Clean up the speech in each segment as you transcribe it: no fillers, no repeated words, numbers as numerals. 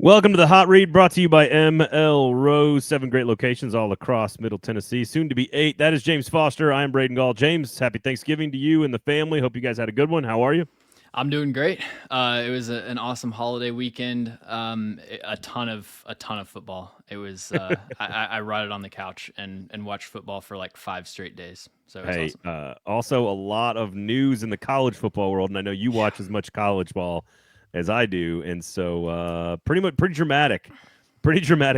Welcome to the Hot Read, brought to you by ML Rose. 7 great locations all across Middle Tennessee, soon to be 8. That is James Foster. I am Braden Gall. James, happy Thanksgiving to you and the family. Hope you guys had a good one. How are you? I'm doing great. It was an awesome holiday weekend. A ton of football. It was. I rotted on the couch and watched football for like 5 straight days. So it was Hey, awesome. also a lot of news in the college football world, and I know you Yeah. watch as much college ball as I do, and so pretty dramatic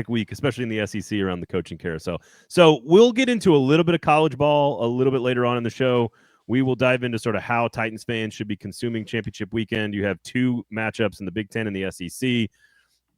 week, especially in the SEC around the coaching carousel. So we'll get into a little bit of college ball a little bit later on in the show. We will dive into sort of how Titans fans should be consuming championship weekend. You have 2 matchups in the Big Ten and the SEC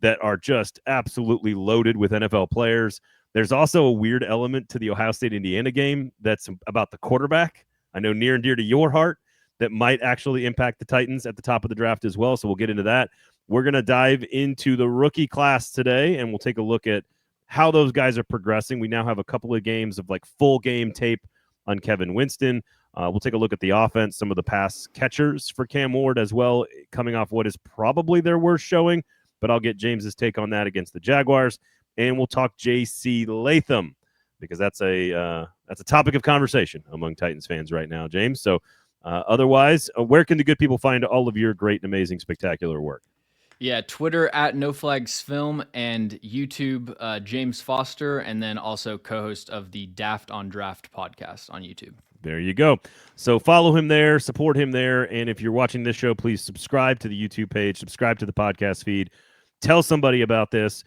that are just absolutely loaded with NFL players. There's also a weird element to the Ohio State-Indiana game that's about the quarterback. I know near and dear to your heart that might actually impact the Titans at the top of the draft as well, so we'll get into that. We're going to dive into the rookie class today, and we'll take a look at how those guys are progressing. We now have a couple of games of like full game tape on Kevin Winston. We'll take a look at the offense, some of the pass catchers for Cam Ward as well, coming off what is probably their worst showing, but I'll get James's take on that against the Jaguars, and we'll talk J.C. Latham because that's a topic of conversation among Titans fans right now, James. So otherwise, where can the good people find all of your great and amazing, spectacular work? Yeah, Twitter at No Flags Film and YouTube James Foster, and then also co-host of the Daft on Draft podcast on YouTube. There you go. So follow him there, support him there, and if you're watching this show, please subscribe to the YouTube page, subscribe to the podcast feed, tell somebody about this.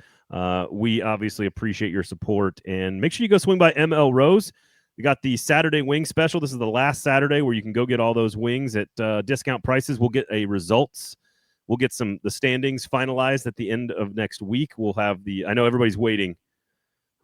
We obviously appreciate your support, and make sure you go swing by ML Rose. We got the Saturday wing special. This is the last Saturday where you can go get all those wings at discount prices. We'll get a results. We'll get the standings finalized at the end of next week. We'll have I know everybody's waiting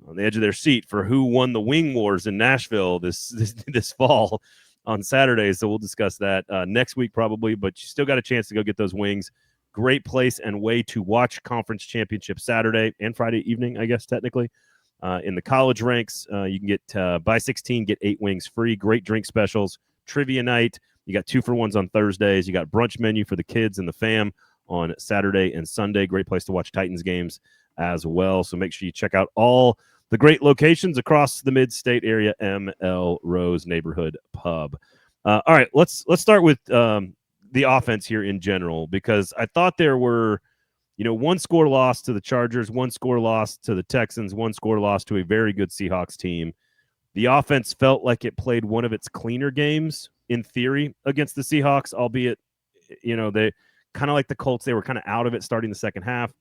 on the edge of their seat for who won the wing wars in Nashville this fall on Saturday. So we'll discuss that next week probably, but you still got a chance to go get those wings. Great place and way to watch conference championship Saturday and Friday evening, I guess, technically. In the college ranks, you can get buy 16, get 8 wings free. Great drink specials, trivia night. You got 2-for-1s on Thursdays. You got brunch menu for the kids and the fam on Saturday and Sunday. Great place to watch Titans games as well. So make sure you check out all the great locations across the mid-state area. ML Rose Neighborhood Pub. All right, let's start with the offense here in general, because I thought there were, 1 score loss to the Chargers, 1 score loss to the Texans, 1 score loss to a very good Seahawks team. The offense felt like it played one of its cleaner games in theory against the Seahawks, albeit, they kind of like the Colts, they were kind of out of it starting the second half.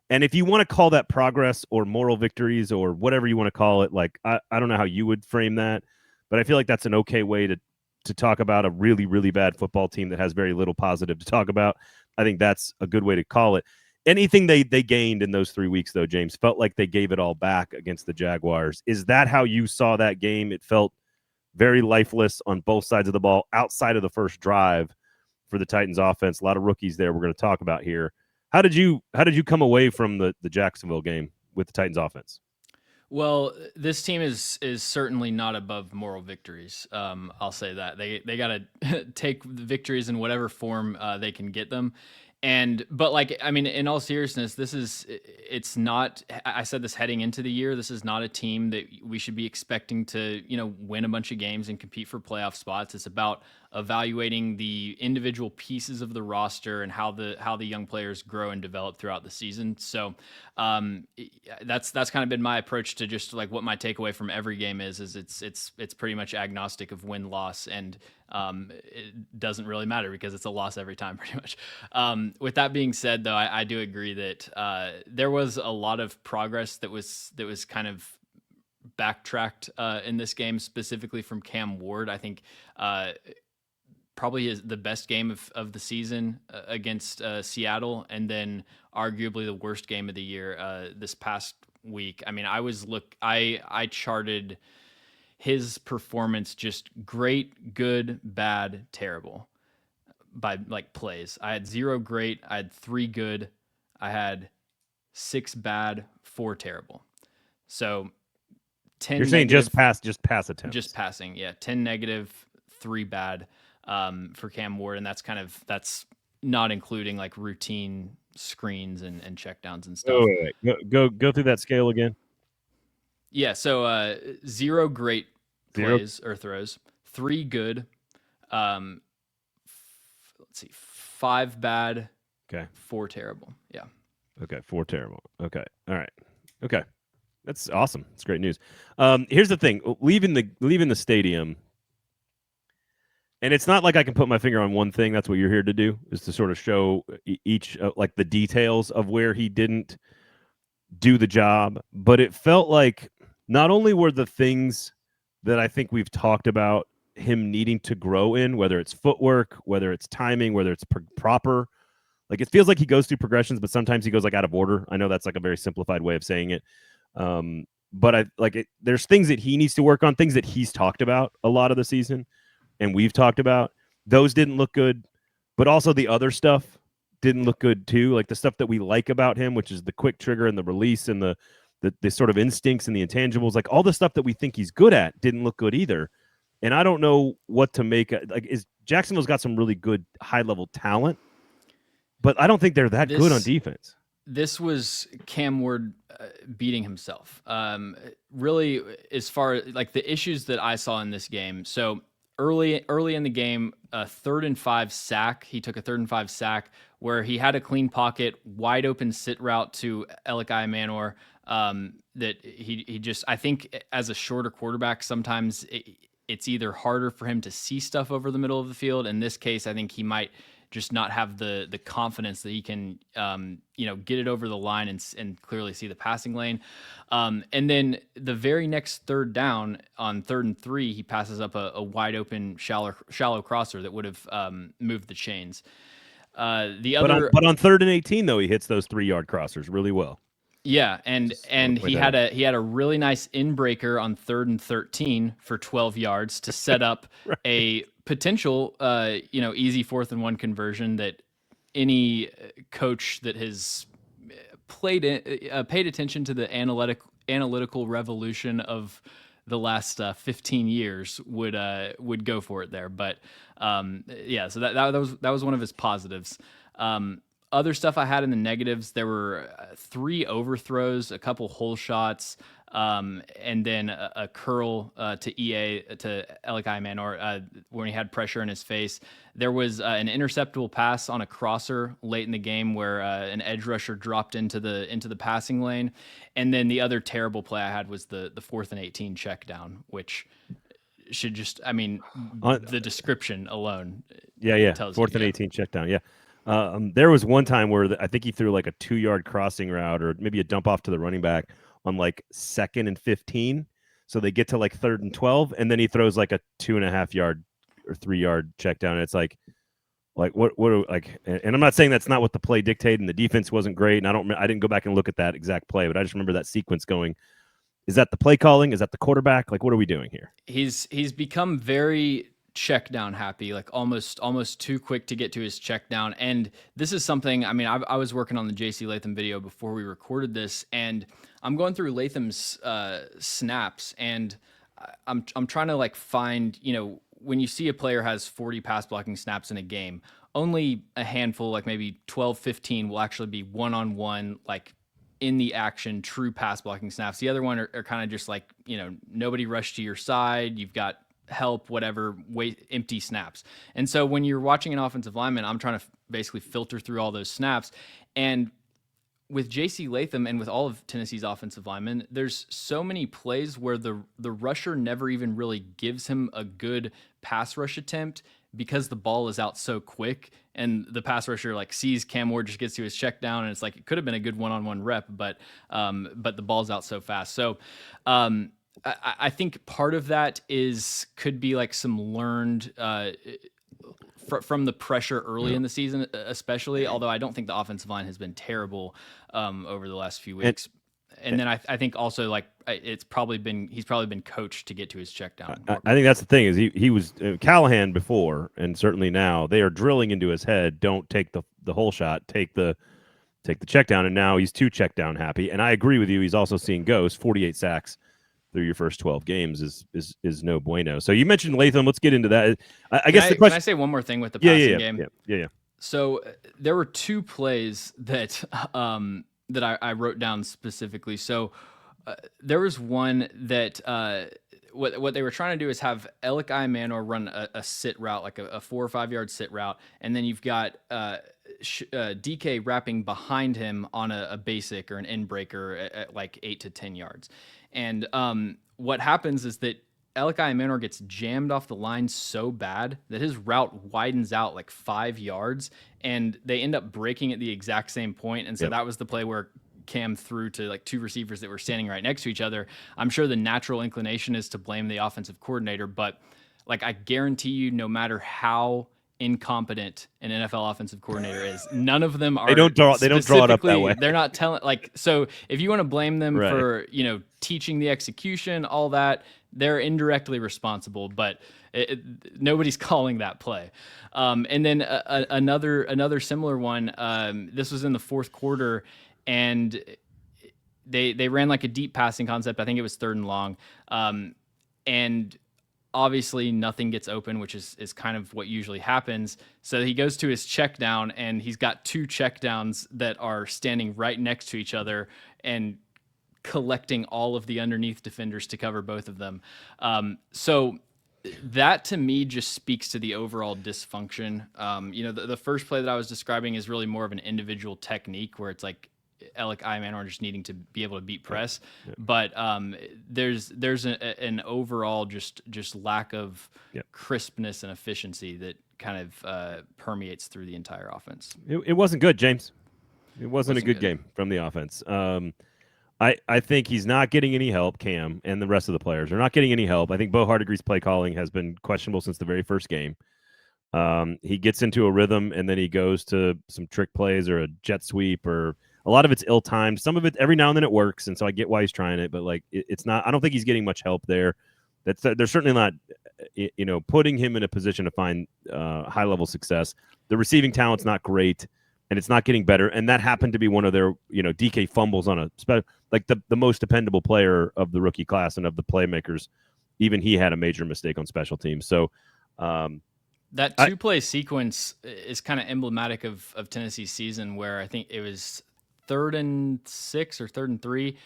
And if you want to call that progress or moral victories or whatever you want to call it, like I don't know how you would frame that, but I feel like that's an okay way to talk about a really, really bad football team that has very little positive to talk about. I think that's a good way to call it. Anything they gained in those 3 weeks, though, James, felt like they gave it all back against the Jaguars. Is that how you saw that game? It felt very lifeless on both sides of the ball outside of the first drive for the Titans offense. A lot of rookies there we're going to talk about here. How did you come away from the Jacksonville game with the Titans offense? Well, this team is certainly not above moral victories. I'll say that they got to take the victories in whatever form they can get them. But like, I mean, in all seriousness, it's not, I said this heading into the year, this is not a team that we should be expecting to, win a bunch of games and compete for playoff spots. It's about evaluating the individual pieces of the roster and how the young players grow and develop throughout the season. So that's kind of been my approach to just like what my takeaway from every game is it's pretty much agnostic of win loss, and it doesn't really matter because it's a loss every time pretty much. With that being said, though, I do agree that there was a lot of progress that was kind of backtracked in this game, specifically from Cam Ward. I think probably is the best game of the season against Seattle, and then arguably the worst game of the year this past week. I mean, I charted his performance just great, good, bad, terrible by like plays. I had 0 great, I had 3 good, I had 6 bad, 4 terrible. So 10 You're saying negative, just pass attempts. just passing. Yeah, 10 negative, 3 bad for Cam Ward, and that's not including like routine screens and checkdowns and Oh, stuff. wait. Go through that scale again. Yeah, so 0 great 0. plays or throws, 3 good, let's see, 5 bad, Okay. 4 terrible. Yeah. Okay. 4 terrible. Okay. All right. Okay. That's awesome. It's great news. Here's the thing: leaving the stadium, and it's not like I can put my finger on one thing. That's what you're here to do, is to sort of show each like the details of where he didn't do the job. But it felt like not only were the things that I think we've talked about him needing to grow in, whether it's footwork, whether it's timing, whether it's proper. Like, it feels like he goes through progressions, but sometimes he goes like out of order. I know that's like a very simplified way of saying it. But I like it. There's things that he needs to work on, things that he's talked about a lot of the season, and we've talked about. Those didn't look good, but also the other stuff didn't look good too. Like the stuff that we like about him, which is the quick trigger and the release and the sort of instincts and the intangibles, like all the stuff that we think he's good at didn't look good either. And I don't know what to make. Like, Jacksonville's got some really good high level talent, but I don't think they're that good on defense. This was Cam Ward beating himself. Really, as far as like the issues that I saw in this game. So early in the game, a 3rd and 5 sack. He took a 3rd and 5 sack where he had a clean pocket, wide open sit route to Elikai Manor. That he just, I think as a shorter quarterback, sometimes it's either harder for him to see stuff over the middle of the field. In this case, I think he might just not have the confidence that he can, get it over the line and clearly see the passing lane. And then the very next 3rd down on 3rd and 3, he passes up a wide open shallow crosser that would have moved the chains. But on 3rd and 18 though, he hits those 3-yard crossers really well. Yeah, and he had a really nice in-breaker on 3rd and 13 for 12 yards to set up right. A potential easy 4th and 1 conversion that any coach that has paid attention to the analytical revolution of the last 15 years would go for it there. But so that was one of his positives. Other stuff I had in the negatives, there were 3 overthrows, a couple hole shots, and then a curl to Elikai Manor when he had pressure in his face. There was an interceptable pass on a crosser late in the game where an edge rusher dropped into the passing lane. And then the other terrible play I had was the 4th and 18 check down, which should just, the description alone. Yeah. Tells 4th and 18 check down. Yeah. There was one time where I think he threw like a 2-yard crossing route or maybe a dump off to the running back on like 2nd and 15. So they get to like 3rd and 12, and then he throws like a 2.5-yard or 3-yard check down. And it's like what and I'm not saying that's not what the play dictated, and the defense wasn't great. And I didn't go back and look at that exact play, but I just remember that sequence going, is that the play calling? Is that the quarterback? Like, what are we doing here? He's become very check down happy, like almost too quick to get to his check down. And this is something, I was working on the JC Latham video before we recorded this, and I'm going through Latham's snaps, and I'm trying to like find, when you see a player has 40 pass blocking snaps in a game, only a handful, like maybe 12, 15 will actually be one-on-one, like in the action, true pass blocking snaps. The other one are kind of just like, nobody rushed to your side. You've got help, whatever, empty snaps. And so when you're watching an offensive lineman, I'm trying to basically filter through all those snaps. And with JC Latham and with all of Tennessee's offensive linemen, there's so many plays where the rusher never even really gives him a good pass rush attempt because the ball is out so quick, and the pass rusher like sees Cam Ward, just gets to his check down, and it's like it could have been a good one-on-one rep, but the ball's out so fast. So I think part of that could be like some learned from the pressure early in the season, especially, although I don't think the offensive line has been terrible over the last few weeks. And then I think also like he's probably been coached to get to his check down. I think that's the thing is he was Callahan before, and certainly now they are drilling into his head. Don't take the whole shot, take the check down. And now he's too check down happy. And I agree with you. He's also seeing ghosts. 48 sacks through your first 12 games is no bueno. So you mentioned Latham. Let's get into that. I guess the question. Can I say one more thing with the passing game? Yeah. So there were two plays that I wrote down specifically. So there was one that what they were trying to do is have Alec Imanor run a sit route, like a 4 or 5 yard sit route, and then you've got DK wrapping behind him on a basic or an end breaker at like 8 to 10 yards. And what happens is that Alec Imanor gets jammed off the line so bad that his route widens out like 5 yards, and they end up breaking at the exact same point. And so that was the play where Cam threw to like two receivers that were standing right next to each other. I'm sure the natural inclination is to blame the offensive coordinator, but like I guarantee you, no matter how incompetent an NFL offensive coordinator is, none of them are. They don't draw it up that way. They're not telling, like, so if you want to blame them for, teaching the execution, all that, they're indirectly responsible, but nobody's calling that play. And then another similar one. This was in the fourth quarter, and they ran like a deep passing concept. I think it was 3rd and long, and obviously nothing gets open, which is kind of what usually happens. So he goes to his check down, and he's got 2 check downs that are standing right next to each other and collecting all of the underneath defenders to cover both of them. So that to me just speaks to the overall dysfunction. The first play that I was describing is really more of an individual technique where it's like Alec Imanor just needing to be able to beat press. Yeah. But there's an overall just lack of crispness and efficiency that kind of permeates through the entire offense. It wasn't good, James. It wasn't a good game from the offense. I think he's not getting any help. Cam and the rest of the players are not getting any help. I think Bo Hardegree's play calling has been questionable since the very first game. He gets into a rhythm, and then he goes to some trick plays or a jet sweep, or a lot of it's ill-timed. Some of it, every now and then it works, and so I get why he's trying it, but like it's not. I don't think he's getting much help there. They're certainly not, putting him in a position to find high-level success. The receiving talent's not great, and it's not getting better. And that happened to be one of their, DK fumbles on the most dependable player of the rookie class and of the playmakers. Even he had a major mistake on special teams. So that 2-play sequence is kind of emblematic of Tennessee's season, where I think it was 3rd and 6 or 3rd and 3.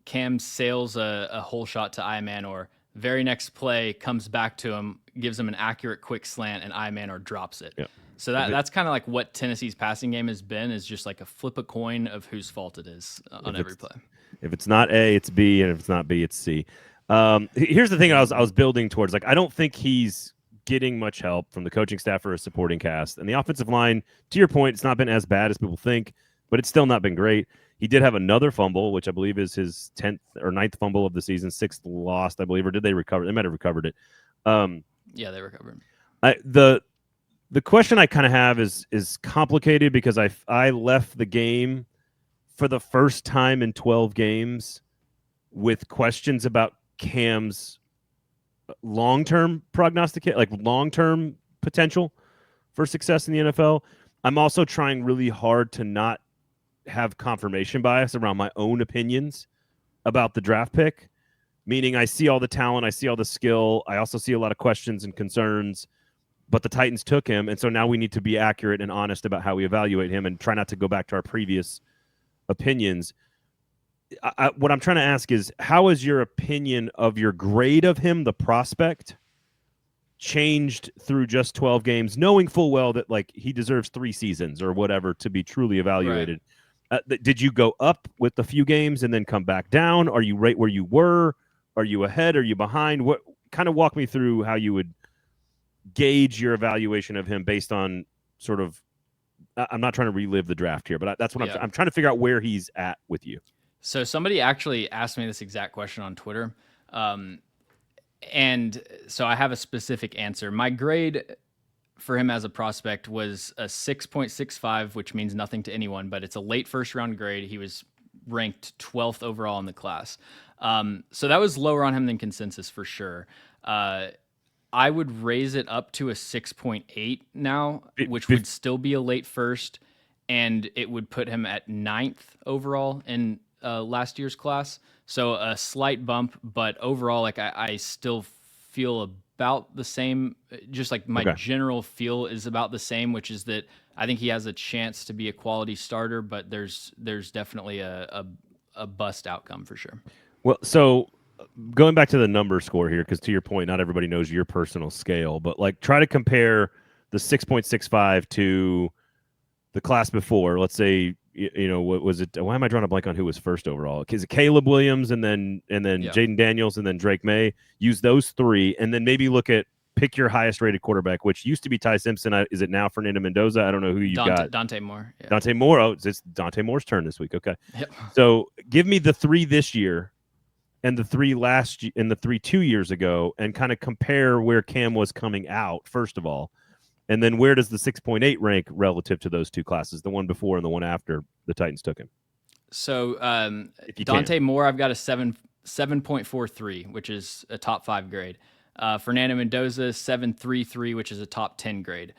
Cam sails a hole shot to Imanor. Very next play comes back to him, gives him an accurate quick slant, and Imanor drops it. Yep. So that's kind of like what Tennessee's passing game has been, is just like a flip a coin of whose fault it is on every play. If it's not A, it's B, and if it's not B, it's C. Here's the thing I was building towards. Like, I don't think he's getting much help from the coaching staff or a supporting cast. And the offensive line, to your point, it's not been as bad as people think, but it's still not been great. He did have another fumble, which I believe is his 10th or 9th fumble of the season, 6th lost, I believe, or did they recover? They might have recovered it. Yeah, they recovered. The question I kind of have is complicated, because I left the game for the first time in 12 games with questions about Cam's long-term prognostic, like long-term potential for success in the NFL. I'm also trying really hard to not have confirmation bias around my own opinions about the draft pick, meaning I see all the talent, I see all the skill, I also see a lot of questions and concerns, but the Titans took him, and so now we need to be accurate and honest about how we evaluate him and try not to go back to our previous opinions. What I'm trying to ask is, how has your opinion of your grade of him, the prospect, changed through just 12 games, knowing full well that like he deserves 3 seasons or whatever to be truly evaluated? Right. Did you go up with a few games and then come back down? Are you right where you were? Are you ahead? Are you behind? What kind of walk me through how you would gauge your evaluation of him based on sort of, I'm not trying to relive the draft here, but that's what I'm trying to figure out where he's at with you. So somebody actually asked me this exact question on Twitter. And so I have a specific answer. My grade for him as a prospect was a 6.65, which means nothing to anyone, but it's a late first round grade. He was ranked 12th overall in the class. So that was lower on him than consensus for sure. I would raise it up to a 6.8 now, which would still be a late first, and it would put him at 9th overall in last year's class. So a slight bump, but overall, like I still feel about the same. Just like my general feel is about the same, which is that I think he has a chance to be a quality starter, but there's definitely a bust outcome for sure. Well, so going back to the number score here, because to your point, not everybody knows your personal scale, but like try to compare the 6.65 to the class before. Let's say, what was it? Why am I drawing a blank on who was first overall? Is it Caleb Williams and then Jaden Daniels and then Drake May? Use those three, and then maybe pick your highest rated quarterback, which used to be Ty Simpson. Is it now Fernando Mendoza? I don't know who you got. Dante Moore. Yeah. Dante Moore. Oh, it's Dante Moore's turn this week. Okay. Yep. So give me the three this year and the three last and the three 2 years ago, and kind of compare where Cam was coming out, first of all. And then where does the 6.8 rank relative to those two classes, the one before and the one after the Titans took him? So Dante Moore, I've got a 7.43, which is a top 5 grade. Fernando Mendoza, 7.33, which is a top 10 grade.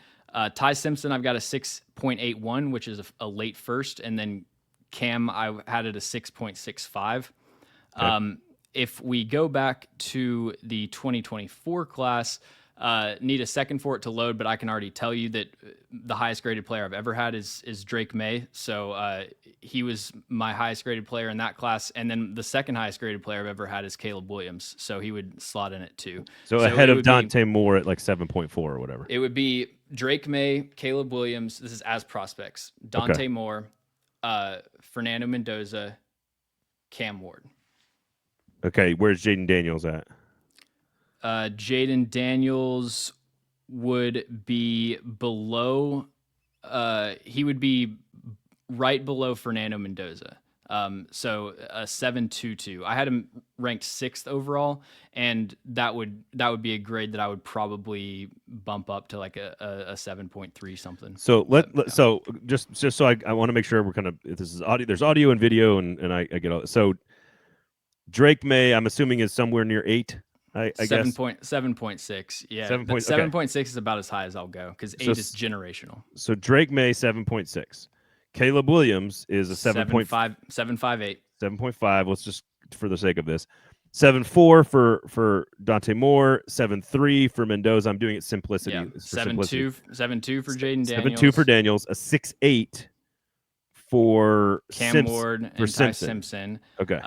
Ty Simpson, I've got a 6.81, which is a late first. And then Cam, I had it a 6.65. Okay. If we go back to the 2024 class, need a second for it to load, but I can already tell you that the highest graded player I've ever had is Drake May. So he was my highest graded player in that class. And then the second highest graded player I've ever had is Caleb Williams. So he would slot in it too. So ahead of Dante Moore at like 7.4 or whatever. It would be Drake May, Caleb Williams. This is as prospects. Dante Moore, Fernando Mendoza, Cam Ward. Okay, where's Jaden Daniels at? Jaden Daniels would be below. He would be right below Fernando Mendoza. So a 7.22. I had him ranked 6th overall, and that would be a grade that I would probably bump up to like a 7.3 something. So so just so I want to make sure we're kind of, this is audio. There's audio and video, and I get all. So Drake May, I'm assuming, is somewhere near 8. I guess 7.6. Yeah, 7.6 is about as high as I'll go because 8 is generational. So Drake May 7.6. Caleb Williams is a 7.5. 7.58. 7.5. Let's just, for the sake of this, 7.4 for Dante Moore. 7.3 for Mendoza. I'm doing it simplicity. Yeah. 7.2 for Jaden Daniels. 7.2 for Daniels. A 6.8 for Cam Ward and Ty Simpson. Okay.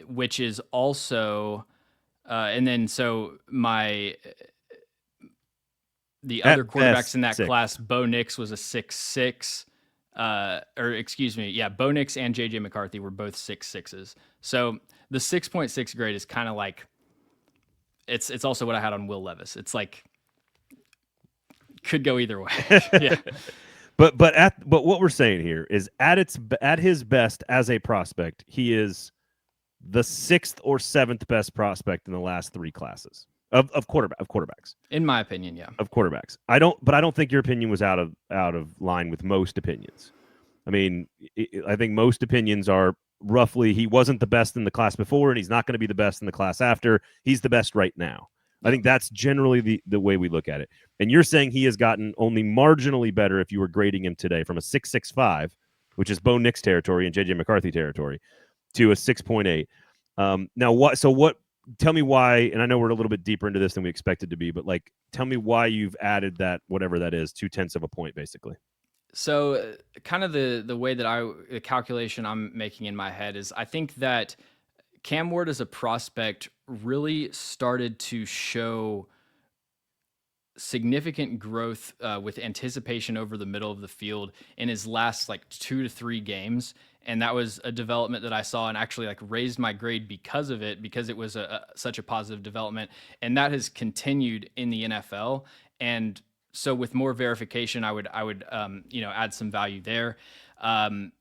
Which is also. And then so the other quarterbacks in that class, Bo Nix was a 6.6, Bo Nix and JJ McCarthy were both 6.6s. So the 6.6 grade is kind of like, it's also what I had on Will Levis. It's like, could go either way. Yeah. But what we're saying here is at his best as a prospect, he is the 6th or 7th best prospect in the last 3 classes of quarterbacks. In my opinion, yeah. Of quarterbacks. I don't think your opinion was out of line with most opinions. I mean, I think most opinions are roughly he wasn't the best in the class before, and he's not going to be the best in the class after. He's the best right now. I think that's generally the way we look at it. And you're saying he has gotten only marginally better if you were grading him today from a 6.65, which is Bo Nix territory and JJ McCarthy territory, to a 6.8. Now, tell me why, and I know we're a little bit deeper into this than we expected to be, but like, tell me why you've added that, whatever that is, 0.2 of a point, basically. So kind of the way that the calculation I'm making in my head is I think that Cam Ward as a prospect really started to show significant growth with anticipation over the middle of the field in his last like 2 to 3 games. And that was a development that I saw and actually like raised my grade because of it, because it was such a positive development. And that has continued in the NFL. And so with more verification, I would add some value there. And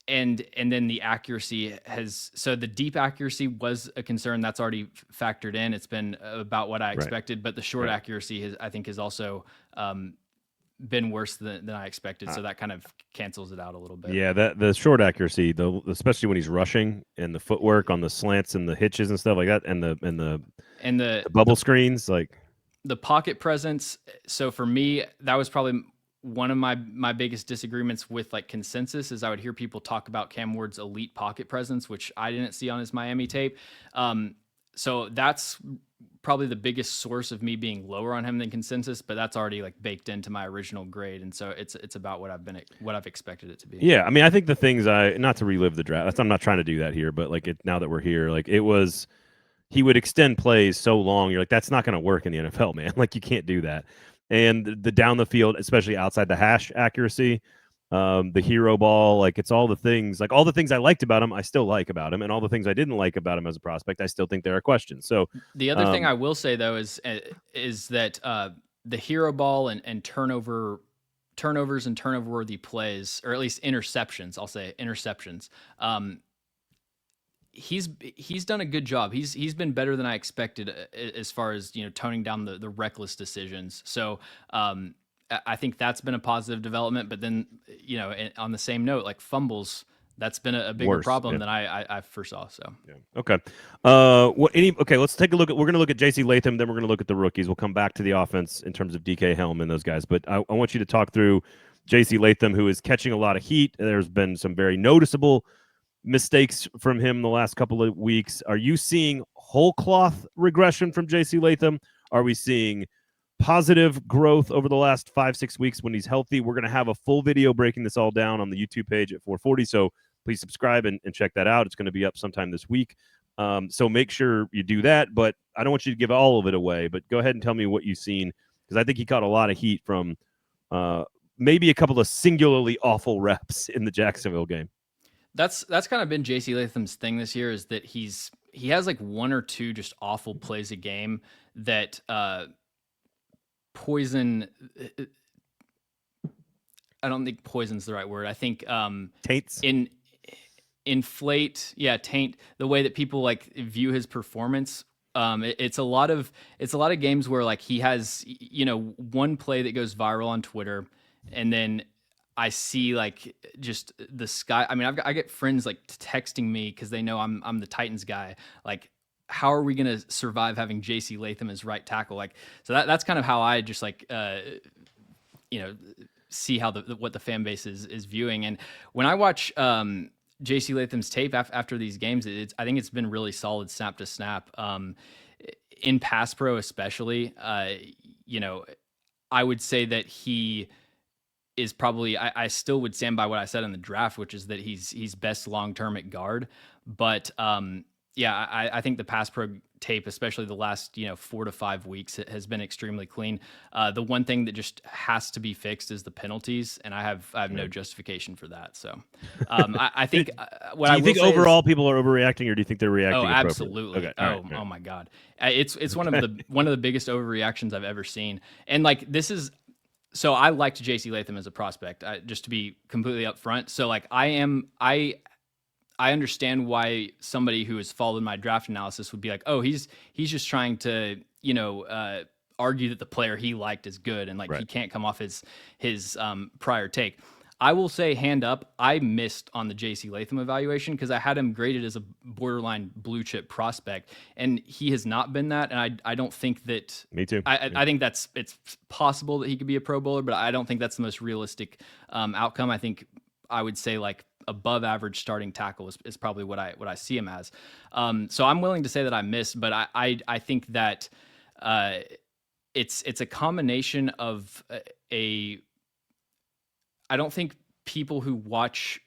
then the accuracy so the deep accuracy was a concern that's already factored in. It's been about what I expected, but the short accuracy I think has also been worse than I expected. So that kind of cancels it out a little bit. Yeah, the short accuracy, especially when he's rushing and the footwork on the slants and the hitches and stuff like that, and the bubble screens, like the pocket presence. So for me, that was probably one of my biggest disagreements with like consensus is I would hear people talk about Cam Ward's elite pocket presence, which I didn't see on his Miami tape. So that's probably the biggest source of me being lower on him than consensus, but that's already like baked into my original grade, and so it's about what I've expected it to be. Yeah, I mean, I think the things not to relive the draft. I'm not trying to do that here, but like now that we're here, like it was, he would extend plays so long. You're like, that's not going to work in the NFL, man. Like you can't do that. And the down the field, especially outside the hash accuracy, the hero ball, like it's all the things, like all the things I liked about him, I still like about him, and all the things I didn't like about him as a prospect, I still think there are questions. So the other thing I will say though is that the hero ball and turnovers and turnover worthy plays, or at least interceptions, I'll say interceptions. He's done a good job. He's been better than I expected as far as, toning down the reckless decisions. So I think that's been a positive development. But then, on the same note, like fumbles, that's been a bigger problem than I foresaw. So yeah. Okay. Let's take a look at. We're going to look at J.C. Latham, then we're going to look at the rookies. We'll come back to the offense in terms of DK Helm and those guys. But I want you to talk through J.C. Latham, who is catching a lot of heat. There's been some very noticeable mistakes from him the last couple of weeks. Are you seeing whole cloth regression from J.C. Latham? Are we seeing positive growth over the last 5-6 weeks when he's healthy? We're going to have a full video breaking this all down on the YouTube page at 440. So please subscribe and check that out. It's going to be up sometime this week. So make sure you do that. But I don't want you to give all of it away. But go ahead and tell me what you've seen, because I think he caught a lot of heat from maybe a couple of singularly awful reps in the Jacksonville game. That's kind of been J.C. Latham's thing this year, is that he has like one or two just awful plays a game that poison. I don't think poison's the right word. I think taints inflate, taint the way that people like view his performance. It's a lot of games where like he has one play that goes viral on Twitter, and then I see like just the sky. I mean, I get friends like texting me because they know I'm the Titans guy. Like, how are we going to survive having J.C. Latham as right tackle? Like, so that's kind of how I just like, see how what the fan base is viewing. And when I watch J.C. Latham's tape after these games, I think it's been really solid snap to snap. In pass pro especially, I would say that he is probably, I still would stand by what I said in the draft, which is that he's best long-term at guard. But I think the pass pro tape, especially the last 4 to 5 weeks, it has been extremely clean. The one thing that just has to be fixed is the penalties, and I have no justification for that. So I think what do you think overall people are overreacting, or do you think they're reacting? Oh, absolutely. Okay. Oh my God, it's one of the biggest overreactions I've ever seen, and like this is. So I liked J.C. Latham as a prospect, just to be completely upfront. So like I understand why somebody who has followed my draft analysis would be like, oh, he's just trying to argue that the player he liked is good, and like he can't come off his prior take. I will say, hand up, I missed on the J.C. Latham evaluation because I had him graded as a borderline blue chip prospect, and he has not been that. And I don't think that. Me too. I think it's possible that he could be a Pro Bowler, but I don't think that's the most realistic outcome. I think I would say like above average starting tackle is probably what I see him as. So I'm willing to say that I missed, but I think that it's a combination of I don't think people who watch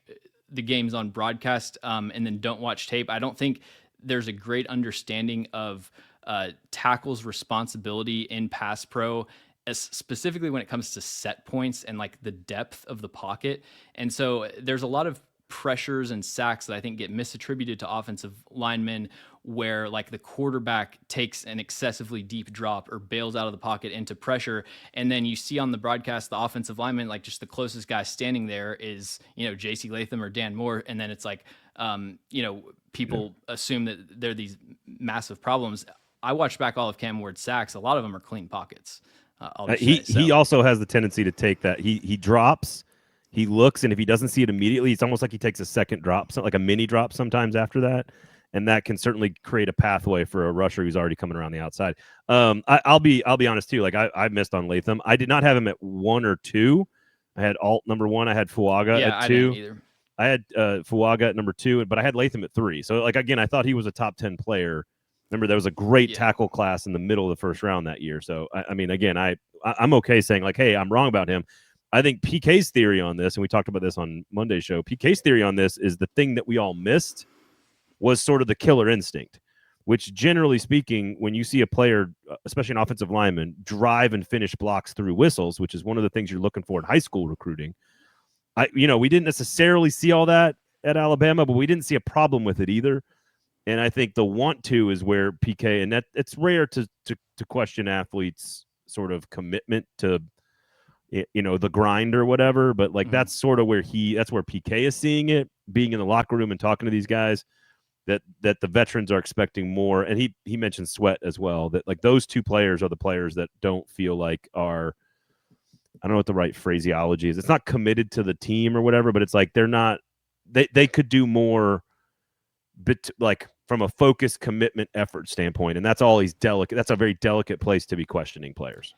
the games on broadcast and then don't watch tape, I don't think there's a great understanding of tackle's responsibility in pass pro, specifically when it comes to set points and like the depth of the pocket. And so there's a lot of pressures and sacks that I think get misattributed to offensive linemen, where like the quarterback takes an excessively deep drop or bails out of the pocket into pressure. And then you see on the broadcast, the offensive lineman, like just the closest guy standing there is, J.C. Latham or Dan Moore. And then it's like, people assume that they're these massive problems. I watched back all of Cam Ward's sacks. A lot of them are clean pockets. He also has the tendency to take that. He drops, he looks, and if he doesn't see it immediately, it's almost like he takes a second drop, like a mini drop sometimes after that. And that can certainly create a pathway for a rusher who's already coming around the outside. I'll be honest too. Like I missed on Latham. I did not have him at 1 or 2. I had alt number 1. I had Fuaga at 2. I didn't either. I had Fuaga at number 2, but I had Latham at 3. So like again, I thought he was a top 10 player Remember, there was a great Yeah. tackle class in the middle of the first round that year. So, I mean, again, I'm okay saying, like, hey, I'm wrong about him. I think PK's theory on this, and we talked about this on Monday's show, PK's theory on this is the thing that we all missed was sort of the killer instinct, which generally speaking, when you see a player, especially an offensive lineman, drive and finish blocks through whistles, which is one of the things you're looking for in high school recruiting. We didn't necessarily see all that at Alabama, but we didn't see a problem with it either. And I think the want to is where PK, and that it's rare to question athletes' sort of commitment to, the grind or whatever. But like that's sort of where that's where PK is seeing it, being in the locker room and talking to these guys. That the veterans are expecting more, and he mentioned Sweat as well. That like those two players are the players that don't feel like are, I don't know what the right phraseology is. It's not committed to the team or whatever, but it's like they're not. They could do more, but like from a focus, commitment, effort standpoint, and that's all he's delicate. That's a very delicate place to be questioning players.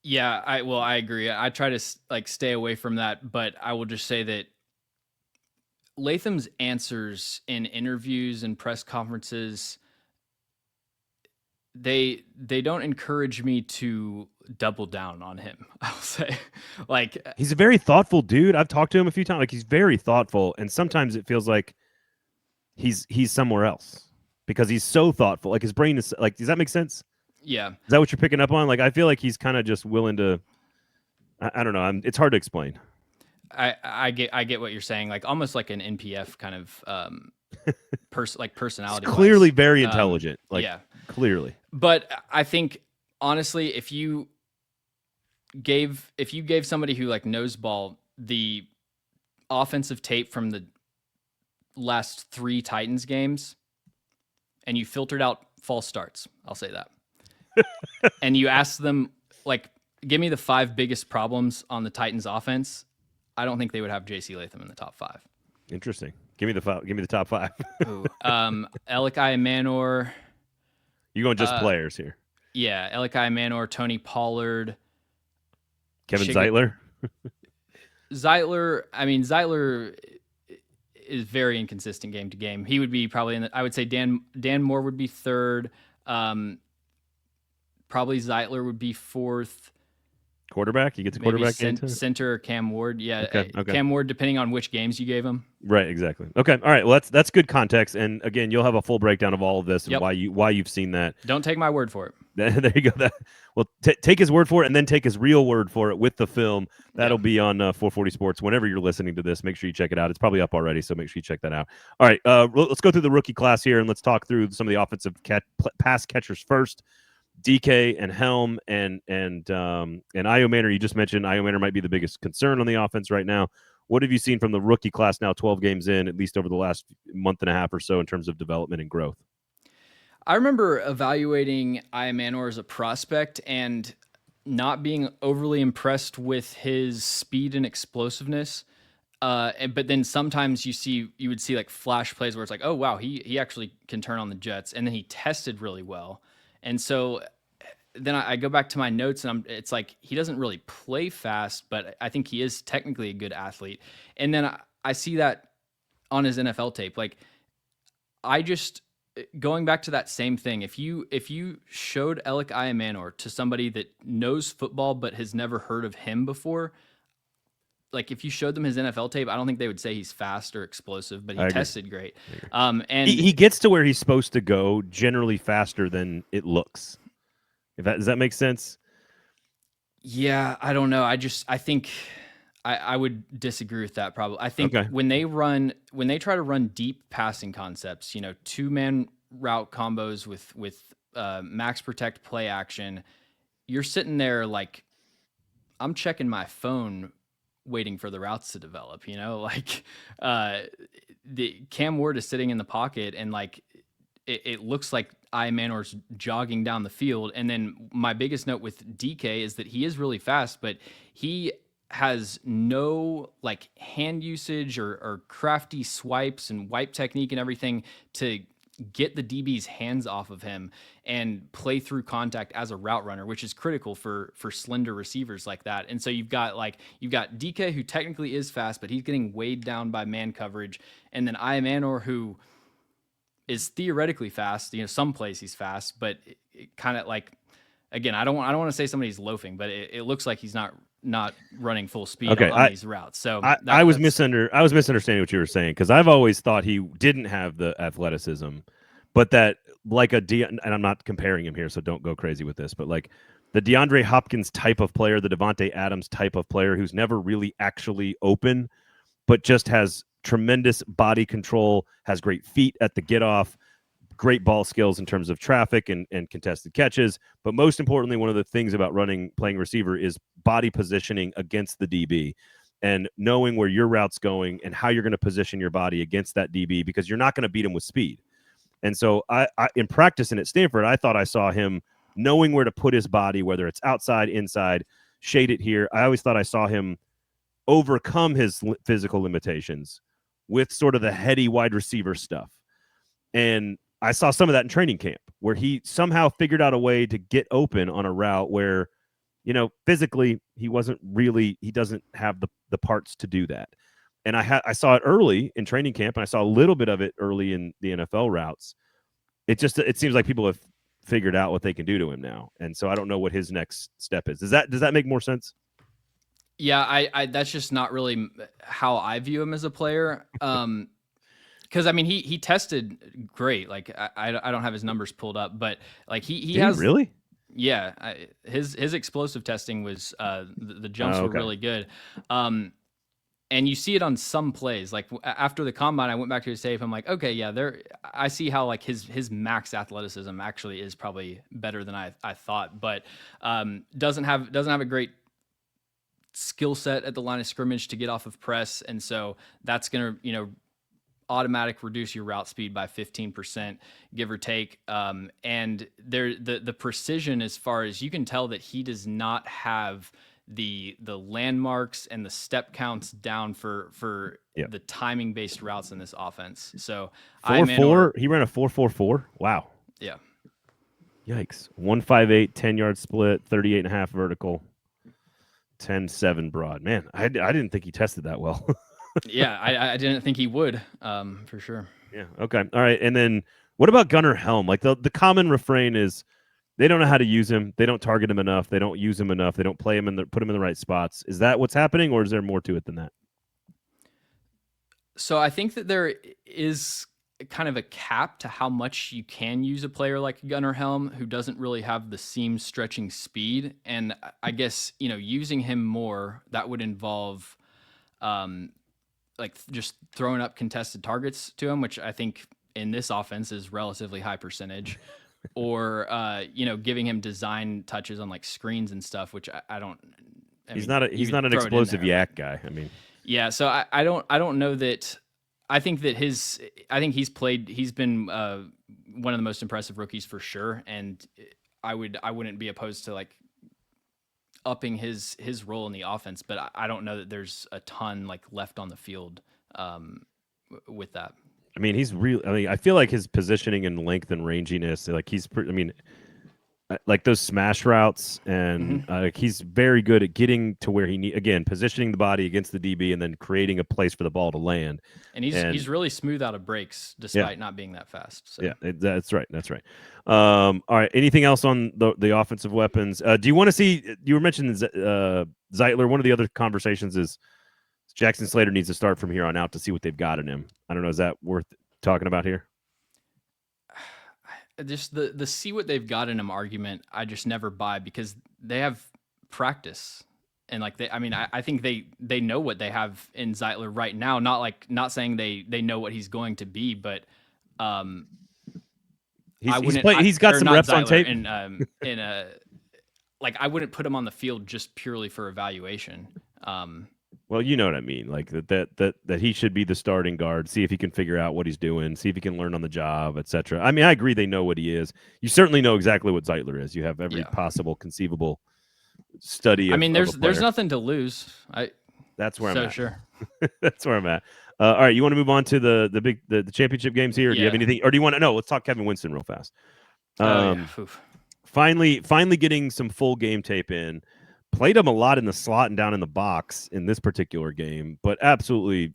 Yeah, I agree. I try to like stay away from that, but I will just say that Latham's answers in interviews and press conferences, they don't encourage me to double down on him. I'll say, like, he's a very thoughtful dude. I've talked to him a few times. Like, he's very thoughtful, and sometimes it feels like he's somewhere else because he's so thoughtful. Like his brain is like, does that make sense? Yeah. Is that what you're picking up on? Like, I feel like he's kind of just willing to. I don't know. It's hard to explain. I get what you're saying. Like almost like an NPF kind of personality. He's clearly very intelligent. Like, yeah, clearly. But I think honestly, if you gave somebody who like knows ball the offensive tape from the last 3 Titans games, and you filtered out false starts, I'll say that, and you asked them like, give me the 5 biggest problems on the Titans offense, I don't think they would have J.C. Latham in the top 5. Interesting. Give me the top 5. Ooh, Elikai Manor. You going just players here? Yeah, Elikai Manor, Tony Pollard, Kevin Zeitler. Zeitler is very inconsistent game to game. He would be probably I would say Dan Moore would be 3rd. Probably Zeitler would be 4th. Quarterback? You get the quarterback center or Cam Ward. Yeah, okay. Cam Ward, depending on which games you gave him. Right, exactly. Okay, all right. Well, that's good context. And again, you'll have a full breakdown of all of this and why you've seen that. Don't take my word for it. There you go. Well, take his word for it, and then take his real word for it with the film. That'll be on 440 Sports whenever you're listening to this. Make sure you check it out. It's probably up already, so make sure you check that out. All right, let's go through the rookie class here, and let's talk through some of the offensive pass catchers first. DK and Helm and Io Manor. You just mentioned Io Manor might be the biggest concern on the offense right now. What have you seen from the rookie class now, 12 games in, at least over the last month and a half or so, in terms of development and growth? I remember evaluating Io Manor as a prospect and not being overly impressed with his speed and explosiveness. But then sometimes you would see like flash plays where it's like, oh wow, he actually can turn on the jets, and then he tested really well. And so then I go back to my notes, and it's like he doesn't really play fast, but I think he is technically a good athlete. And then I see that on his NFL tape. Like, going back to that same thing, if you showed Elikai Manor to somebody that knows football but has never heard of him before, like if you showed them his NFL tape, I don't think they would say he's fast or explosive, but he tested great. And he gets to where he's supposed to go generally faster than it looks. Does that make sense? Yeah, I don't know. I think I would disagree with that probably. I think when they try to run deep passing concepts, 2-man route combos with max protect play action, you're sitting there like, I'm checking my phone waiting for the routes to develop, like the Cam Ward is sitting in the pocket, and like it looks like Io Manor's jogging down the field. And then my biggest note with DK is that he is really fast, but he has no like hand usage or crafty swipes and wipe technique and everything to get the DB's hands off of him and play through contact as a route runner, which is critical for slender receivers like that. And so you've got DK, who technically is fast, but he's getting weighed down by man coverage. And then Io Manor, who is theoretically fast. Some plays he's fast, but it kind of like, again, I don't want to say somebody's loafing, but it looks like he's not running full speed on these routes. So I was misunderstanding what you were saying, because I've always thought he didn't have the athleticism, but that and I'm not comparing him here, so don't go crazy with this, but like the DeAndre Hopkins type of player, the Devontae Adams type of player who's never really actually open, but just has tremendous body control, has great feet at the get off, great ball skills in terms of traffic and contested catches. But most importantly, one of the things about playing receiver is body positioning against the DB and knowing where your route's going and how you're going to position your body against that DB, because you're not going to beat him with speed. And so I in practice and at Stanford, I thought I saw him knowing where to put his body, whether it's outside, inside, shade it here. I always thought I saw him overcome his physical limitations with sort of the heady wide receiver stuff. And I saw some of that in training camp, where he somehow figured out a way to get open on a route where, physically he doesn't have the parts to do that. And I saw it early in training camp, and I saw a little bit of it early in the NFL routes. It seems like people have figured out what they can do to him now. And so I don't know what his next step is. Does that make more sense? Yeah, I that's just not really how I view him as a player. Because I mean, he tested great. Like I don't have his numbers pulled up, but like he has really. Yeah, his explosive testing was the jumps were really good. And you see it on some plays. Like after the combine, I went back to his tape. I'm like, okay, yeah, I see how like his max athleticism actually is probably better than I thought, but doesn't have a great skill set at the line of scrimmage to get off of press, and so that's gonna automatic reduce your route speed by 15%, give or take. And the precision, as far as you can tell, that he does not have the landmarks and the step counts down for the timing based routes in this offense. So 4.4, he ran a 4.44. Wow. Yeah. Yikes. 1.58, 10-yard split, 38.5 vertical, 10.7 broad. Man, I didn't think he tested that well. Yeah, I didn't think he would, for sure. Yeah. Okay. All right. And then what about Gunnar Helm? Like the common refrain is they don't know how to use him. They don't target him enough. They don't use him enough. They don't play him put him in the right spots. Is that what's happening, or is there more to it than that? So I think that there is kind of a cap to how much you can use a player like Gunnar Helm, who doesn't really have the seam stretching speed. And I guess, using him more, that would involve like just throwing up contested targets to him, which I think in this offense is relatively high percentage, or giving him design touches on like screens and stuff, which I don't. He's not an explosive yak guy. I mean, yeah. So I don't know that. I think he's been one of the most impressive rookies for sure, and I wouldn't be opposed to like upping his role in the offense, but I don't know that there's a ton like left on the field with that. I mean, I feel like his positioning and length and ranginess, like like those smash routes, and he's very good at getting to where positioning the body against the DB and then creating a place for the ball to land. And he's really smooth out of breaks despite not being that fast. So. Yeah, that's right. All right. Anything else on the offensive weapons? Do you want to see? You were mentioning Zeitler. One of the other conversations is Jackson Slater needs to start from here on out to see what they've got in him. I don't know. Is that worth talking about here? Just the see what they've got in him argument, I just never buy, because they have practice, and like I think they know what they have in Zeitler right now. Not saying they know what he's going to be, but he's got some reps on tape, and I wouldn't put him on the field just purely for evaluation. Well, you know what I mean, like that he should be the starting guard. See if he can figure out what he's doing. See if he can learn on the job, etc. I mean, I agree they know what he is. You certainly know exactly what Zeitler is. You have every possible conceivable study. There's nothing to lose. That's where I'm at. Sure. That's where I'm at. All right, you want to move on to the championship games here? Or do you have anything, or do you want to? No, let's talk Kevin Winston real fast. Finally getting some full game tape in. Played him a lot in the slot and down in the box in this particular game, but absolutely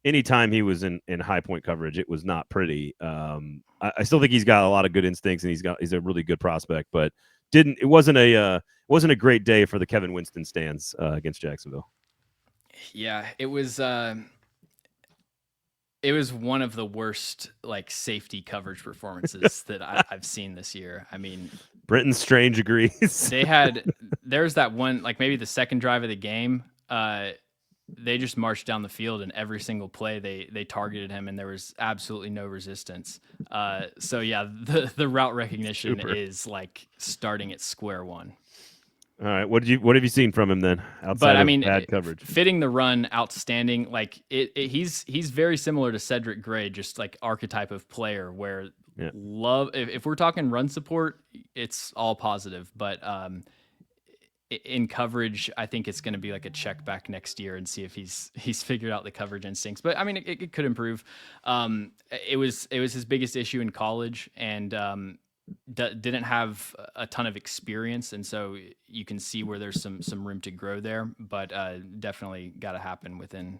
anytime he was in high point coverage, it was not pretty. I still think he's got a lot of good instincts, and he's a really good prospect, but it wasn't a great day for the Kevin Winston stands against Jacksonville. Yeah, it was one of the worst like safety coverage performances that I've seen this year. I mean, Brenton Strange agrees. There's that one, like maybe the second drive of the game. They just marched down the field, and every single play they targeted him, and there was absolutely no resistance. So yeah, the route recognition is like starting at square one. All right, what have you seen from him then? Outside of bad coverage, fitting the run, outstanding. Like he's very similar to Cedric Gray, just like archetype of player where if we're talking run support, it's all positive, but in coverage, I think it's going to be like a check back next year and see if he's figured out the coverage instincts. But I mean, it could improve. It was his biggest issue in college, and didn't have a ton of experience, and so you can see where there's some room to grow there. But definitely got to happen within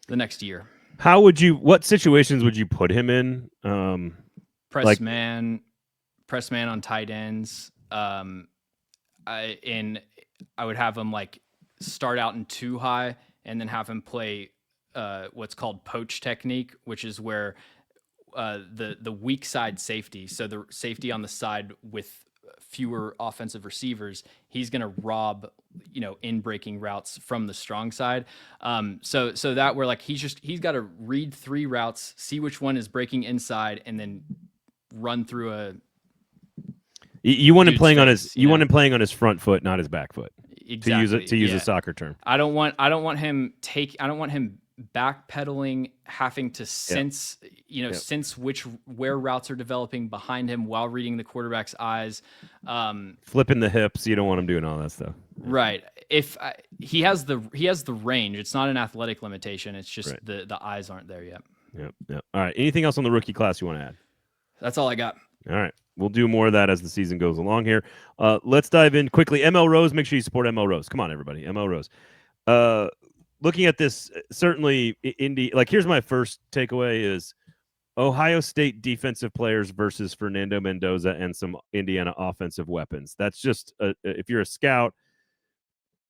the next year. What situations would you put him in? Press man on tight ends. I would have him like start out in too high and then have him play what's called poach technique, which is where the weak side safety, so the safety on the side with fewer offensive receivers, he's going to rob, in breaking routes from the strong side. So that where like he's got to read 3 routes, see which one is breaking inside, and then run through a. You want him playing on his. You want him playing on his front foot, not his back foot. Exactly. To use a soccer term. I don't want him backpedaling, having to sense, sense where routes are developing behind him while reading the quarterback's eyes. Flipping the hips. You don't want him doing all that stuff. Right. If he has the range, it's not an athletic limitation. It's just the eyes aren't there yet. Yep. All right. Anything else on the rookie class you want to add? That's all I got. All right. We'll do more of that as the season goes along here. Let's dive in quickly. ML Rose, make sure you support ML Rose. Come on, everybody. ML Rose. Looking at this, certainly Indy. Like, here's my first takeaway: is Ohio State defensive players versus Fernando Mendoza and some Indiana offensive weapons. That's just if you're a scout,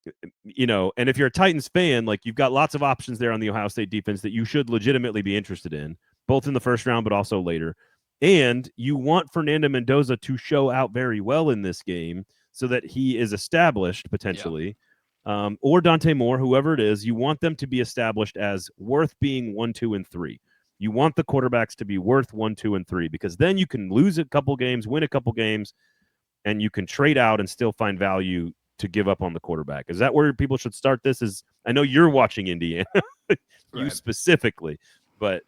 and if you're a Titans fan, like you've got lots of options there on the Ohio State defense that you should legitimately be interested in, both in the first round but also later. And you want Fernando Mendoza to show out very well in this game so that he is established potentially. Yeah. Or Dante Moore, whoever it is, you want them to be established as worth being 1, 2, and 3. You want the quarterbacks to be worth 1, 2, and 3 because then you can lose a couple games, win a couple games, and you can trade out and still find value to give up on the quarterback. Is that where people should start this? I know you're watching Indiana, you specifically. But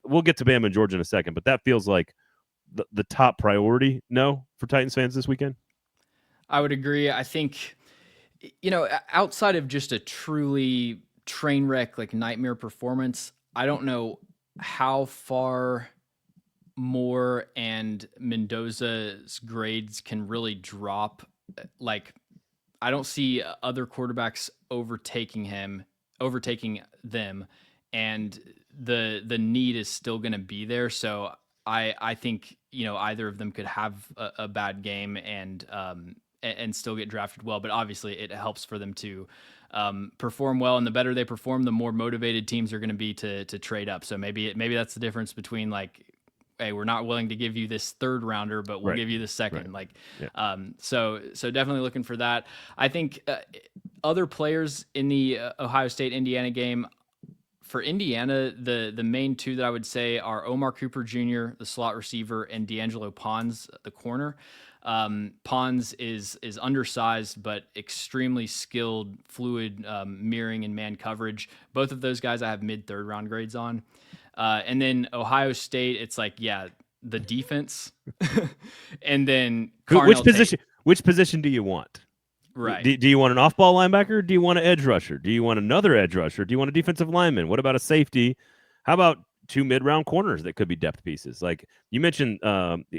we'll get to Bama and Georgia in a second. But that feels like the top priority, for Titans fans this weekend? I would agree. I think, outside of just a truly train wreck, like nightmare performance, I don't know how far Moore and Mendoza's grades can really drop. Like, I don't see other quarterbacks overtaking them. And the need is still going to be there. So I think, either of them could have a bad game and still get drafted well, but obviously it helps for them to perform well, and the better they perform, the more motivated teams are going to be to trade up. So maybe that's the difference between like, hey, we're not willing to give you this 3rd rounder, but we'll give you the 2nd. Like, so definitely looking for that. I think other players in the Ohio State Indiana game. For Indiana, the main 2 that I would say are Omar Cooper Jr., the slot receiver, and D'Angelo Pons, the corner. Pons is undersized but extremely skilled, fluid mirroring and man coverage. Both of those guys I have mid-3rd round grades on. And then Ohio State, it's like, the defense. And then which position do you want? Right. Do you want an off-ball linebacker? Do you want an edge rusher? Do you want another edge rusher? Do you want a defensive lineman? What about a safety? How about 2 mid-round corners that could be depth pieces? Like you mentioned,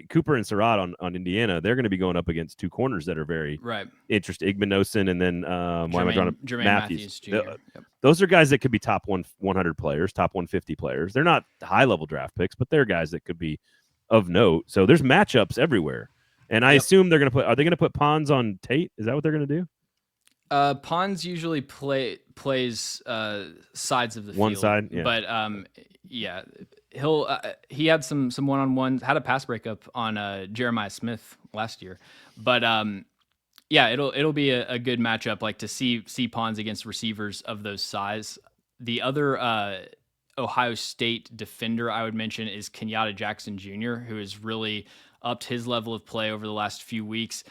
Cooper and Surratt on Indiana, they're going to be going up against 2 corners that are very interesting. Igmanosin and then Jermaine Matthews. Jr. those are guys that could be top 100 players, top 150 players. They're not high-level draft picks, but they're guys that could be of note. So there's matchups everywhere. And I assume they're going to are they going to put Pons on Tate? Is that what they're going to do? Pons usually plays sides of the one field. Side, yeah. But yeah, he had some one-on-ones, had a pass breakup on Jeremiah Smith last year. But yeah, it'll be a good matchup, like to see Pons against receivers of those size. The other Ohio State defender I would mention is Kenyatta Jackson Jr., who has really upped his level of play over the last few weeks.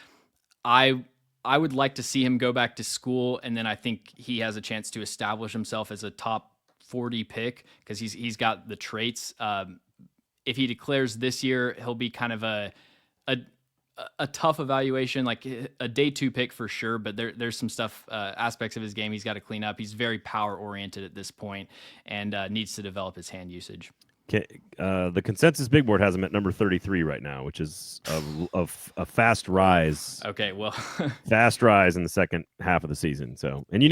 I would like to see him go back to school, and then I think he has a chance to establish himself as a top 40 pick because he's got the traits. If he declares this year, he'll be kind of a tough evaluation, like a day 2 pick for sure. But there's some stuff, aspects of his game he's got to clean up. He's very power oriented at this point and needs to develop his hand usage. The consensus big board has him at number 33 right now, which is a fast rise. Okay, well, fast rise in the second half of the season. So, and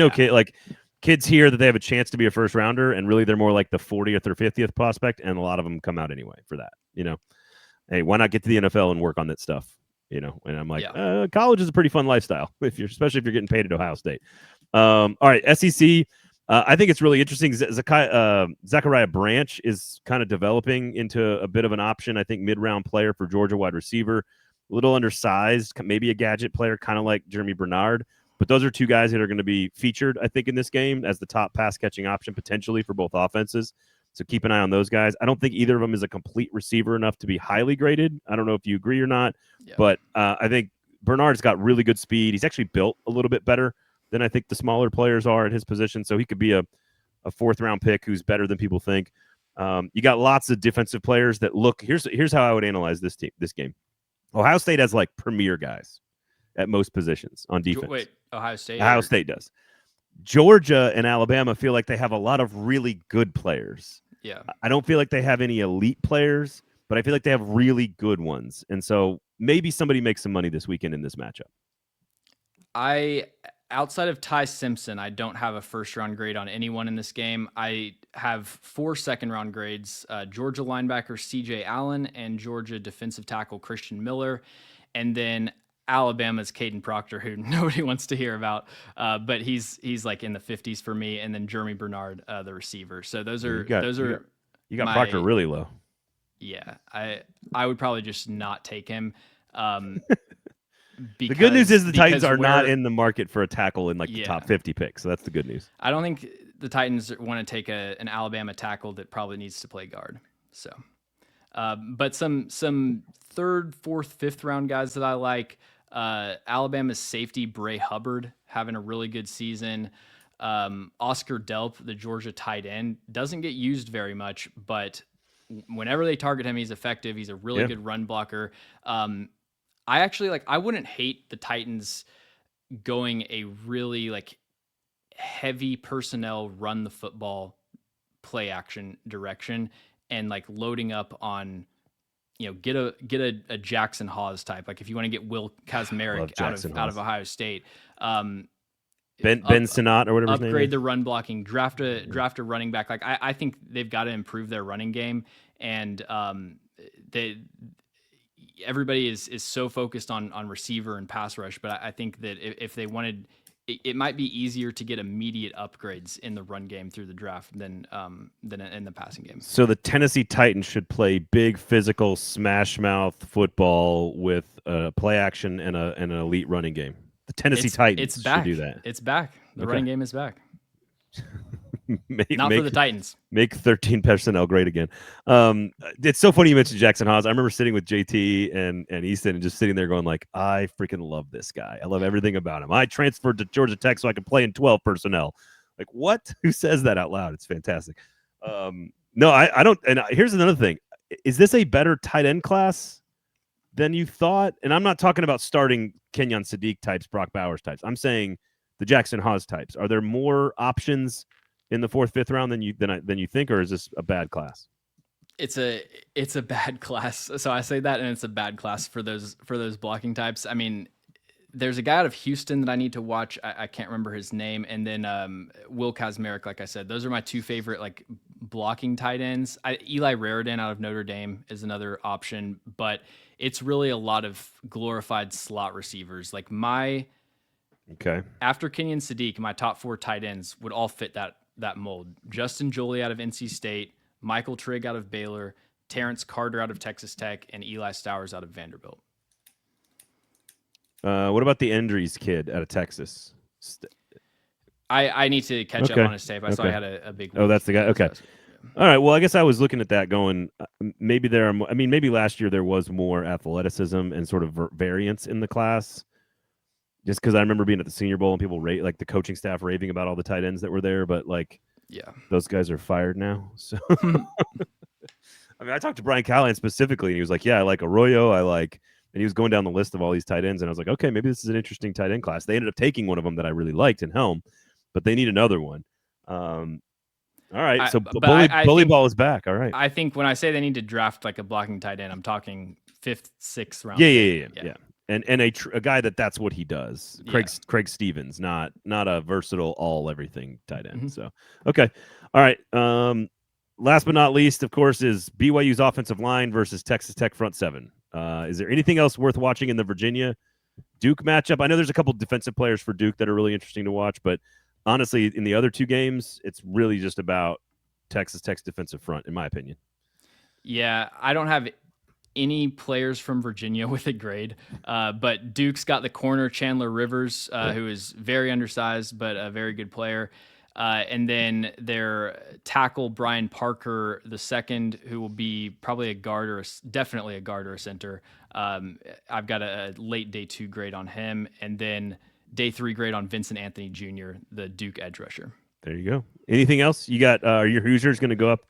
kids hear that they have a chance to be a first rounder, and really they're more like the 40th or 50th prospect, and a lot of them come out anyway for that. Hey, why not get to the NFL and work on that stuff? And I'm like, college is a pretty fun lifestyle especially if you're getting paid at Ohio State. All right, SEC. I think it's really interesting. Zachariah Branch is kind of developing into a bit of an option. I think mid-round player for Georgia wide receiver, a little undersized, maybe a gadget player, kind of like Jeremy Bernard. But those are two guys that are going to be featured, I think, in this game as the top pass-catching option potentially for both offenses. So keep an eye on those guys. I don't think either of them is a complete receiver enough to be highly graded. I don't know if you agree or not, but I think Bernard's got really good speed. He's actually built a little bit better than I think the smaller players are at his position. So he could be a 4th-round pick who's better than people think. You got lots of defensive players that look. Here's how I would analyze this game. Ohio State has like premier guys at most positions on defense. Wait, Ohio State? Ohio State does. Georgia and Alabama feel like they have a lot of really good players. Yeah. I don't feel like they have any elite players, but I feel like they have really good ones. And so maybe somebody makes some money this weekend in this matchup. Outside of Ty Simpson, I don't have a first-round grade on anyone in this game. I have 4 second-round grades, Georgia linebacker C.J. Allen and Georgia defensive tackle Christian Miller, and then Alabama's Caden Proctor, who nobody wants to hear about, but he's like in the 50s for me, and then Jeremy Bernard, the receiver. So those are you got Proctor really low. Yeah, I would probably just not take him. The good news is the Titans are not in the market for a tackle in the top 50 picks. So that's the good news. I don't think the Titans want to take an Alabama tackle that probably needs to play guard. So, but some 3rd, 4th, 5th round guys that I like. Alabama's safety Bray Hubbard having a really good season. Oscar Delp, the Georgia tight end, doesn't get used very much, whenever they target him, he's effective. He's a really good run blocker. I wouldn't hate the Titans going a really heavy personnel run the football play action direction and loading up on, get a Jackson Hawes type. If you want to get Will Kazmarek out of Ohio State, Ben Sinnott or whatever his name is. Upgrade the run blocking, draft a running back. I think they've got to improve their running game, and everybody is so focused on receiver and pass rush, but I think that if they wanted, it might be easier to get immediate upgrades in the run game through the draft than in the passing game. So the Tennessee Titans should play big, physical, smash mouth football with play action and an elite running game. The Tennessee Titans should do that. It's back. The running game is back. Not for the Titans. Make 13 personnel great again. It's so funny you mentioned Jackson Hawes. I remember sitting with JT and Easton and just sitting there going I freaking love this guy. I love everything about him. I transferred to Georgia Tech so I could play in 12 personnel. What? Who says that out loud? It's fantastic. No, I don't. And here's another thing. Is this a better tight end class than you thought? And I'm not talking about starting Kenyon Sadiq types, Brock Bowers types. I'm saying the Jackson Hawes types. Are there more options in the 4th, 5th round than you think, or is this a bad class? It's a bad class. So I say that, and it's a bad class for those blocking types. I mean, there's a guy out of Houston that I need to watch. I can't remember his name. And then Will Kazmarek, like I said, those are my two favorite like blocking tight ends. Eli Raridan out of Notre Dame is another option, but it's really a lot of glorified slot receivers. Like after Kenyon Sadiq, my top 4 tight ends would all fit that mold. Justin Joly out of NC State, Michael Trigg out of Baylor, Terrence Carter out of Texas Tech, and Eli Stowers out of Vanderbilt. What about the Endries kid out of Texas? I need to catch up on his tape. I saw he had a big week. Oh, that's the guy. Okay. All right. Well, I guess I was looking at that going, maybe maybe last year there was more athleticism and sort of variance in the class. Just because I remember being at the Senior Bowl and people like the coaching staff raving about all the tight ends that were there, but like, yeah, those guys are fired now. So, I mean, I talked to Brian Callahan specifically, and he was like, "Yeah, I like Arroyo, and he was going down the list of all these tight ends, and I was like, okay, maybe this is an interesting tight end class. They ended up taking one of them that I really liked in Helm, but they need another one. All right, so bully ball is back. All right. I think when I say they need to draft like a blocking tight end, I'm talking 5th, 6th round. Yeah. And a guy that's what he does. Craig Stevens, not a versatile everything tight end. Mm-hmm. So okay, all right. Last but not least, of course, is BYU's offensive line versus Texas Tech front seven. Is there anything else worth watching in the Virginia Duke matchup? I know there's a couple defensive players for Duke that are really interesting to watch, but honestly, in the other 2 games, it's really just about Texas Tech's defensive front, in my opinion. Yeah, I don't have any players from Virginia with a grade, but Duke's got the corner Chandler Rivers, who is very undersized but a very good player. And then their tackle, Brian Parker, the second, who will be probably definitely a guard or a center. I've got a late day 2 grade on him, and then day 3 grade on Vincent Anthony Jr., the Duke edge rusher. There you go. Anything else? You got are your Hoosiers going to go up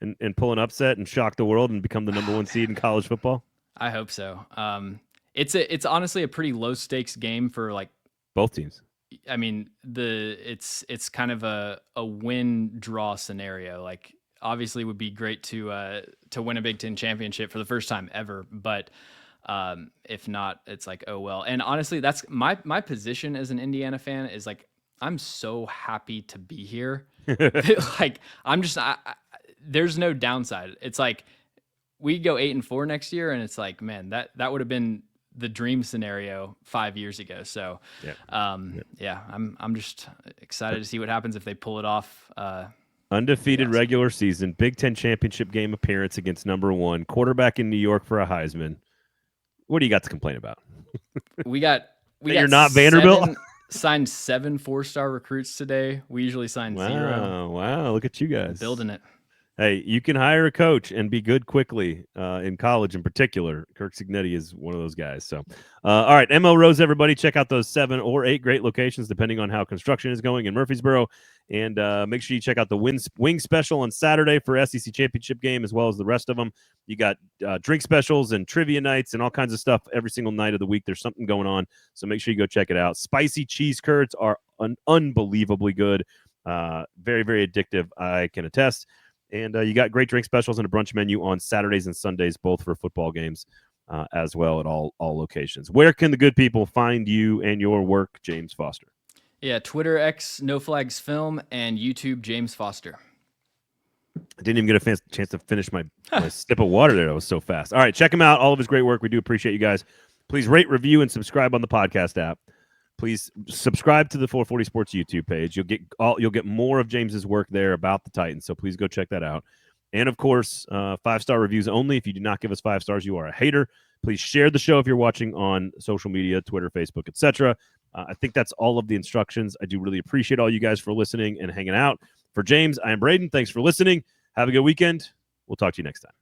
and pull an upset and shock the world and become the number 1 seed in college football? I hope so. It's honestly a pretty low stakes game for like both teams. I mean, it's kind of a win-draw scenario. Like, obviously, it would be great to win a Big Ten championship for the first time ever. But if not, it's like, oh well. And honestly, that's my position as an Indiana fan is like, I'm so happy to be here. Like, there's no downside. It's like we go 8-4 next year, and it's like, man, that would have been the dream scenario 5 years ago. So, I'm just excited to see what happens if they pull it off. Undefeated regular season, Big Ten championship game appearance against number 1 quarterback in New York for a Heisman. What do you got to complain about? we got you're not Vanderbilt. Signed 7 4-star recruits today. We usually sign 0. Wow, look at you guys building it. Hey, you can hire a coach and be good quickly in college in particular. Kirk Cignetti is one of those guys. So, all right, ML Rose, everybody, check out those 7 or 8 great locations, depending on how construction is going in Murfreesboro. And make sure you check out the wing special on Saturday for SEC championship game, as well as the rest of them. You got drink specials and trivia nights and all kinds of stuff every single night of the week. There's something going on, so make sure you go check it out. Spicy cheese curds are unbelievably good. Very, very addictive, I can attest. And you got great drink specials and a brunch menu on Saturdays and Sundays, both for football games as well at all locations. Where can the good people find you and your work, James Foster? Yeah, Twitter, X, No Flags Film, and YouTube, James Foster. I didn't even get a chance to finish my sip of water there. That was so fast. All right, check him out. All of his great work. We do appreciate you guys. Please rate, review, and subscribe on the podcast app. Please subscribe to the 440 Sports YouTube page. You'll get more of James's work there about the Titans, so please go check that out. And of course, 5-star reviews only. If you do not give us 5 stars, you are a hater. Please share the show if you're watching on social media, Twitter, Facebook, etc. I think that's all of the instructions. I do really appreciate all you guys for listening and hanging out. For James, I am Braden. Thanks for listening. Have a good weekend. We'll talk to you next time.